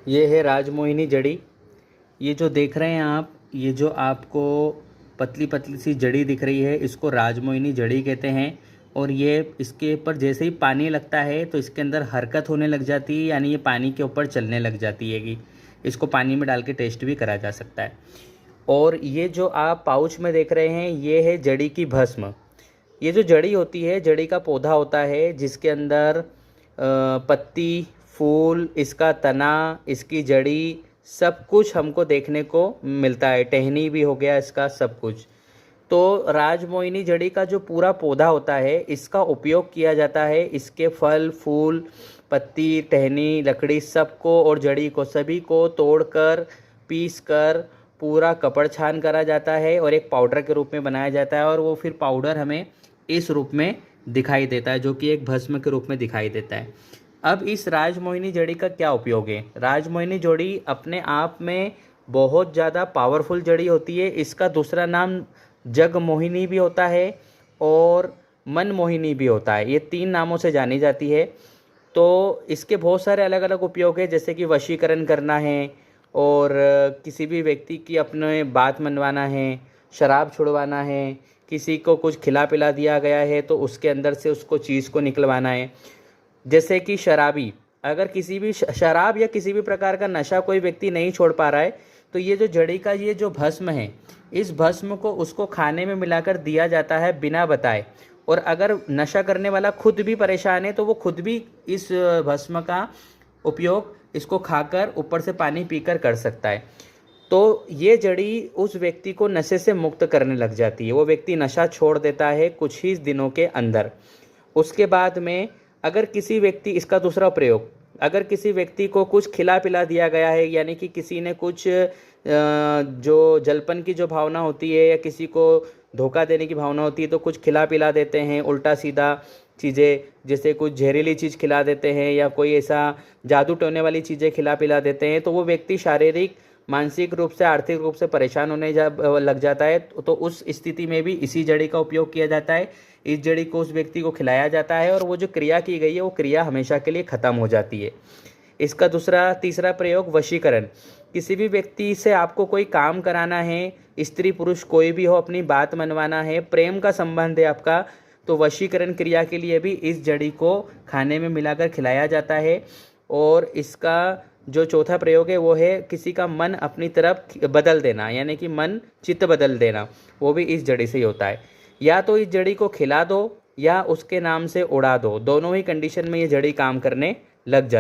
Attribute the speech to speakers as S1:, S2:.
S1: ये है राजमोहिनी जड़ी। ये जो देख रहे हैं आप, ये जो आपको पतली पतली सी जड़ी दिख रही है, इसको राजमोहिनी जड़ी कहते हैं। और ये इसके ऊपर जैसे ही पानी लगता है तो इसके अंदर हरकत होने लग जाती है, यानी ये पानी के ऊपर चलने लग जाती है। कि इसको पानी में डाल के टेस्ट भी करा जा सकता है। और ये जो आप पाउच में देख रहे हैं, ये है जड़ी की भस्म। ये जो जड़ी होती है, जड़ी का पौधा होता है जिसके अंदर पत्ती, फूल, इसका तना, इसकी जड़ी, सब कुछ हमको देखने को मिलता है। टहनी भी हो गया इसका, सब कुछ। तो राजमोहिनी जड़ी का जो पूरा पौधा होता है, इसका उपयोग किया जाता है। इसके फल, फूल, पत्ती, टहनी, लकड़ी, सबको और जड़ी को सभी को तोड़कर, पीसकर पूरा कपड़ छान करा जाता है और एक पाउडर के रूप में बनाया जाता है। और वो फिर पाउडर हमें इस रूप में दिखाई देता है, जो कि एक भस्म के रूप में दिखाई देता है। अब इस राजमोहिनी जड़ी का क्या उपयोग है? राजमोहिनी जड़ी अपने आप में बहुत ज़्यादा पावरफुल जड़ी होती है। इसका दूसरा नाम जगमोहिनी भी होता है और मनमोहिनी भी होता है। ये 3 नामों से जानी जाती है। तो इसके बहुत सारे अलग अलग उपयोग है, जैसे कि वशीकरण करना है, और किसी भी व्यक्ति की अपने बात मनवाना है, शराब छुड़वाना है, किसी को कुछ खिला पिला दिया गया है तो उसके अंदर से उसको चीज़ को निकलवाना है। जैसे कि शराबी, अगर किसी भी शराब या किसी भी प्रकार का नशा कोई व्यक्ति नहीं छोड़ पा रहा है, तो ये जो जड़ी का ये जो भस्म है, इस भस्म को उसको खाने में मिलाकर दिया जाता है बिना बताए। और अगर नशा करने वाला खुद भी परेशान है तो वो खुद भी इस भस्म का उपयोग इसको खाकर ऊपर से पानी पीकर कर सकता है। तो ये जड़ी उस व्यक्ति को नशे से मुक्त करने लग जाती है। वो व्यक्ति नशा छोड़ देता है कुछ ही दिनों के अंदर। उसके बाद में अगर किसी व्यक्ति, इसका दूसरा प्रयोग, अगर किसी व्यक्ति को कुछ खिला पिला दिया गया है, यानी कि किसी ने कुछ जो जलपन की जो भावना होती है या किसी को धोखा देने की भावना होती है, तो कुछ खिला पिला देते हैं उल्टा सीधा चीज़ें, जैसे कुछ जहरीली चीज़ खिला देते हैं या कोई ऐसा जादू टोने वाली चीज़ें खिला पिला देते हैं, तो वो व्यक्ति शारीरिक, मानसिक रूप से, आर्थिक रूप से परेशान होने लग जाता है। तो उस स्थिति में भी इसी जड़ी का उपयोग किया जाता है। इस जड़ी को उस व्यक्ति को खिलाया जाता है और वो जो क्रिया की गई है वो क्रिया हमेशा के लिए ख़त्म हो जाती है। इसका तीसरा प्रयोग वशीकरण। किसी भी व्यक्ति से आपको कोई काम कराना है, स्त्री पुरुष कोई भी हो, अपनी बात मनवाना है, प्रेम का संबंध है आपका, तो वशीकरण क्रिया के लिए भी इस जड़ी को खाने में मिलाकर खिलाया जाता है। और इसका जो चौथा प्रयोग है वो है किसी का मन अपनी तरफ बदल देना, यानी कि मन चित्त बदल देना, वो भी इस जड़ी से ही होता है। या तो इस जड़ी को खिला दो या उसके नाम से उड़ा दो, दोनों ही कंडीशन में ये जड़ी काम करने लग जाती है।